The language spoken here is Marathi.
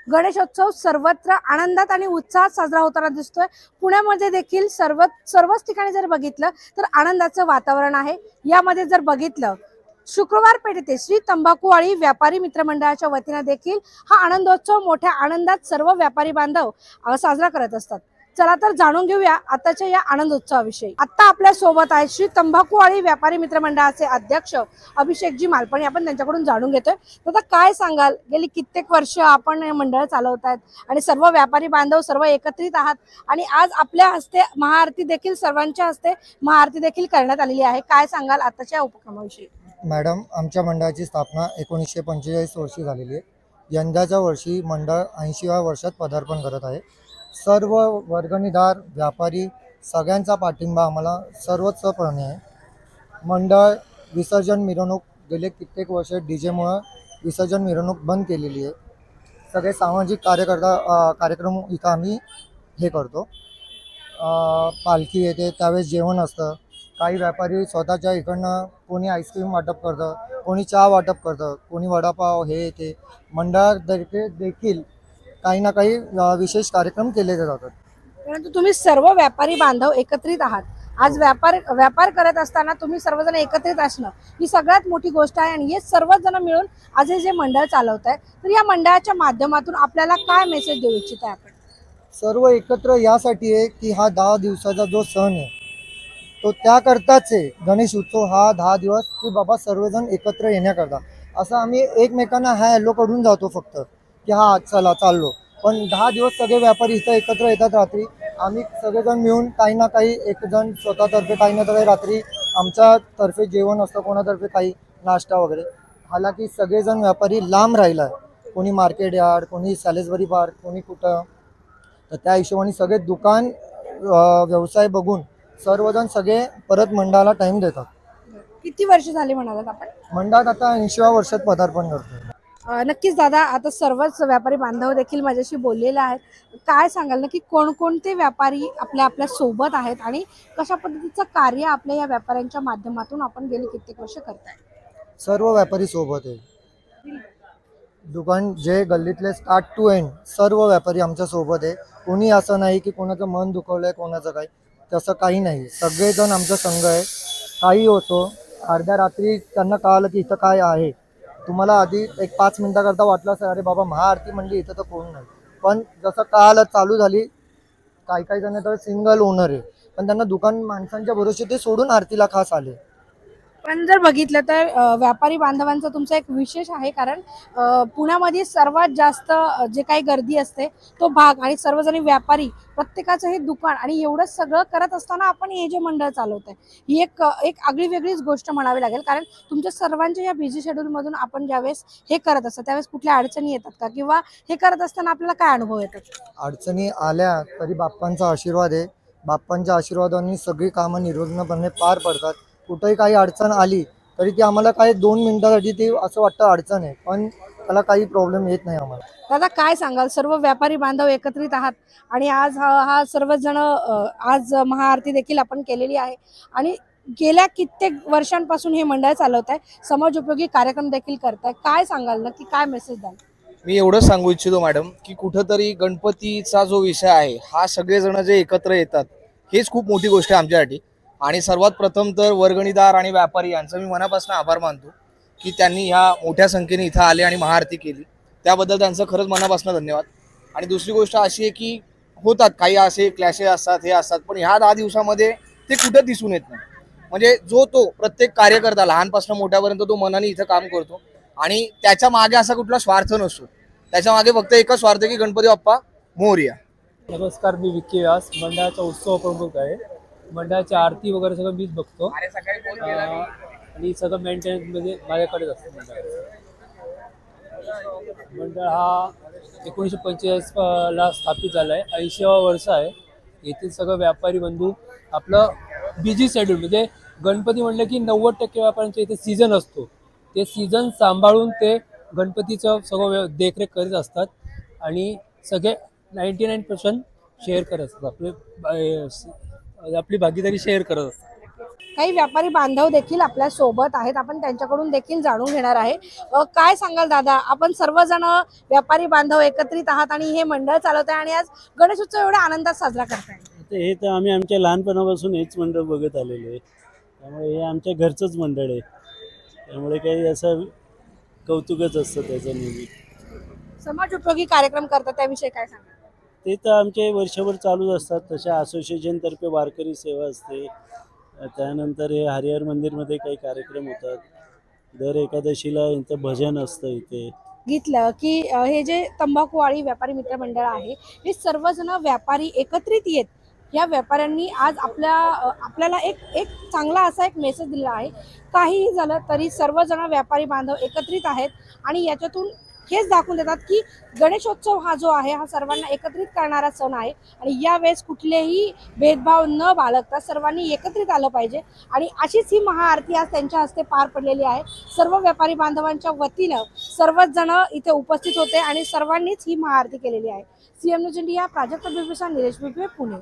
गणेशोत्सव सर्वत्र आनंदात आणि उत्साहात साजरा होताना दिसतोय। पुण्यामध्ये देखील सर्वच ठिकाणी जर बघितलं तर आनंदाचं वातावरण आहे। यामध्ये जर बघितलं शुक्रवार पेठ येथे श्री तंबाखूवाळी व्यापारी मित्र मंडळाच्या वतीने देखील हा आनंदोत्सव मोठ्या आनंदात सर्व व्यापारी बांधव साजरा करत असतात। चला तर जाणून घेऊया आताच्या या आनंदोत्सवाविषयी। आता आपल्या सोबत आहे श्री तंबाखूवाळी व्यापारी मित्र मंडळाचे अध्यक्ष अभिषेकजी मालपाणी। आपण त्यांच्याकडून जाणून घेतोय। आता काय सांगाल, गेली कित्येक वर्ष आपण हे मंडळ चालवतायत आणि सर्व व्यापारी बांधव सर्व एकत्रित आहात आणि आज आपल्या हस्ते महाआरती देखील सर्वांच्या हस्ते महाआरती देखील करण्यात आलेली आहे। काय सांगाल आताच्या उपक्रमाविषयी? मॅडम, आमच्या मंडळाची स्थापना 1945 वर्षी झालेली आहे। यंदाच्या वर्षी मंडळ 80व्या वर्षात पदार्पण करत आहे। सर्व वर्गणीदार व्यापारी सगळ्यांचा पाठिंबा आम्हाला सर्वोच्चपणे आहे। मंडळ विसर्जन मिरवणूक गेले कित्येक वर्ष डीजेमुळे विसर्जन मिरवणूक बंद केलेली आहे। सगळे सामाजिक कार्यक्रम इथं आम्ही हे करतो। पालखी येते त्यावेळेस जेवण असतं। काही व्यापारी स्वतःच्या इकडनं कोणी आईस्क्रीम वाटप करतं, कोणी चहा वाटप करतं, कोणी वडापाव हे ते मंडळातर्फे देखील काही ना काही विशेष कार्यक्रम केले जातात। परंतु तुम्ही सर्व व्यापारी बांधव एकत्रित आहात। आज व्यापार करत असताना तुम्ही सर्वजण एकत्रित असणं ही सगळ्यात मोठी गोष्ट आहे आणि हे सर्वच जण मिळून आज हे जे मंडळ चालवताय, तर या मंडळाच्या माध्यमातून आपल्याला काय मेसेज देऊ इच्छिताय आपण? सर्व एकत्र यासाठी आहे की हा 10 दिवसाचा जो सण आहे तो त्याकरताच आहे। गणेश उत्सव हा 10 दिवस की बाबा सर्वजण एकत्र येण्याकरता। असं आम्ही एकमेकांना हॅलो करून जातो फक्त की हा चला चाललो, पण 10 दिवस सगळे व्यापारी इथं एकत्र येतात। रात्री आम्ही सगळेजण मिळून काही ना काही, एक जण स्वतःतर्फे काही ना काही रात्री आमच्यातर्फे जेवण असतं, कोणातर्फे काही नाश्ता वगैरे। हालाकी सगळेजण व्यापारी लांब राहिला आहे, कोणी मार्केट यार्ड, कोणी सॅलेसबरी पार्क, कोणी कुठं, तर त्या हिशोबाने सगळे दुकान व्यवसाय बघून सर्वजण सगळे परत मंडळाला टाइम देतात। किती वर्ष झाली म्हणालात आपण? मंडळात आता 80व्या वर्षात पदार्पण करतो। नक्कीच दादा, आता सर्वच व्यापारी बांधव देखील माझ्याशी बोललेले आहेत। काय सांगाल ना की कोणकोणते व्यापारी आपल्या आपल्या सोबत आहेत आणि कशा पद्धतीचं कार्य आपल्या या व्यापाऱ्यांच्या माध्यमातून आपण गेली कित्येक वर्ष करताय? सर्व व्यापारी सोबत आहे। दुकान जे गल्लीतले स्टार्ट टू एंड सर्व व्यापारी आमच्या सोबत आहे। कोणी असं नाही की कोणाचं मन दुखवलंय, कोणाचं काही, तसं काही नाही। सगळेजण आमचा संघ आहे। काही होतो अर्ध्या रात्री त्यांना कळालं की इथं काय आहे, तुम्हाला आधी एक 5 मिनिटाकरता वाटलं असं अरे बाबा महाआरती म्हणजे इथं तर कोण नाही, पण जसं कळालं चालू झाली, काही जण तर सिंगल ओनर आहे पण त्यांना दुकान माणसांच्या भरोसे ते सोडून आरतीला खास आले। पण जर बघितलं तर व्यापारी बांधवांचा तुमचा एक विशेष आहे, कारण पुण्यामध्ये सर्वात जास्त जे काही गर्दी असते तो भाग आणि सर्वजणी व्यापारी प्रत्येकाचं हे दुकान आणि एवढं सगळं करत असताना आपण हे जे मंडळ चालवत आहे ही एक आगळी वेगळीच गोष्ट म्हणावी लागेल। कारण तुमच्या सर्वांच्या या बिझी शेड्यूलमधून आपण ज्यावेळेस हे करत असतात त्यावेळेस कुठल्या अडचणी येतात का, किंवा हे करत असताना आपल्याला काय अनुभव येतात? अडचणी आल्या तरी बाप्पांचा आशीर्वाद आहे। बाप्पांच्या आशीर्वादाने सगळी कामं निर्विघ्नपणे पार पडतात। कुठेही काही अडचण आली तरी ती आम्हाला काही 2 मिनिटासाठी ती असं वाटतं अडचण आहे, पण त्याला काही प्रॉब्लेम येत नाही आम्हाला। दादा काय सांगाल, सर्व व्यापारी बांधव एकत्रित आहात आणि आज हा सर्वच जण आज महाआरती देखील आपण केलेली आहे आणि गेल्या कित्येक वर्षांपासून हे मंडळ चालवत आहे, समाज उपयोगी कार्यक्रम देखील करताय। काय सांगाल नक्की काय मेसेज द्याल? मी एवढंच सांगू इच्छितो मॅडम की कुठंतरी गणपतीचा जो विषय आहे हा सगळेजण जे एकत्र येतात हेच खूप मोठी गोष्ट आहे आमच्यासाठी। आणि सर्वात प्रथम तर वर्गणीदार आणि व्यापारी यांचं मी मनापासून आभार मानतो की त्यांनी ह्या मोठ्या संख्येने इथं आले आणि महाआरती केली, त्याबद्दल त्यांचं खरंच मनापासून धन्यवाद। आणि दुसरी गोष्ट अशी आहे की होतात काही असे क्लॅशेस असतात, हे असतात, पण ह्या 10 दिवसामध्ये ते कुठं दिसून येत नाही। म्हणजे जो तो प्रत्येक कार्यकर्ता लहानपासून मोठ्यापर्यंत तो मनाने इथं काम करतो आणि त्याच्या मागे असा कुठला स्वार्थ नसतो, त्याच्या मागे फक्त एकच स्वार्थ की गणपती बाप्पा मोरया। नमस्कार, मी विक्की व्यास, मंडळाचा उत्सव प्रमुख आहे। मंडळाची आरती वगैरे सगळं मीच बघतो आणि सगळं मेंटेनन्समध्ये माझ्याकडेच असतं। मंडळ हा 1945 ला स्थापित झाला आहे, 80वा वर्ष आहे। येथील सगळं व्यापारी बंधू आपलं बिझी शेड्यूल, म्हणजे गणपती म्हणलं की 90% व्यापाऱ्यांच्या इथे सीझन असतो, ते सीझन सांभाळून ते गणपतीचं सगळं देखरेख करीत असतात आणि सगळे 99% शेअर करत असतात, आपली भागीदारी शेअर करत असतात। काही व्यापारी बांधव देखील आपल्या सोबत आहेत, आपण त्यांच्याकडून देखील जाणून घेणार आहे. काय सांगाल दादा, आपण सर्वजण व्यापारी बांधव एकत्रित आहात आणि हे मंडळ चालवत आहे आणि आज गणेश उत्सव एवढ्या आनंदात साजरा करताय. हे तर आम्ही आमच्या लहानपणापासून हेच मंडळ बघत आलेलो आहे, त्यामुळे हे आमच्या घरचंच मंडळ आहे. त्यामुळे काही असं कौतुकच असतं त्याचं नेहमी. समाज उपयोगी कार्यक्रम करतात त्याविषयी काय सांगाल? ते तर आमचे वर्षभर चालूच असतात. तशा असोसिएशनतर्फे वारकरी सेवा असते, त्यानंतर हे हरिहर मंदिरमध्ये काही कार्यक्रम होतात. दर एकादशीला यांचं भजन असतं इथे. बघितलं की हे जे तंबाखूवाळी व्यापारी मित्र मंडळ आहे, हे सर्वजण व्यापारी एकत्रित येत या व्यापाऱ्यांनी आज आपल्याला एक चांगला असा एक मेसेज दिला आहे. काहीही झालं तरी सर्वजण व्यापारी बांधव एकत्रित आहेत आणि याच्यातून हेच दाखवून देतात की गणेशोत्सव हा जो आहे हा सर्वांना एकत्रित करणारा सण आहे आणि यावेळेस कुठलेही भेदभाव न बाळगता सर्वांनी एकत्रित आलं पाहिजे. आणि अशीच ही महाआरती आज त्यांच्या हस्ते पार पडलेली आहे. सर्व व्यापारी बांधवांच्या वतीनं सर्वच जण इथे उपस्थित होते आणि सर्वांनीच ही महाआरती केलेली आहे. सीएम न्यूज इंडिया, प्राजक्त बिंबिसार, निलेश बिबवे, पुणे.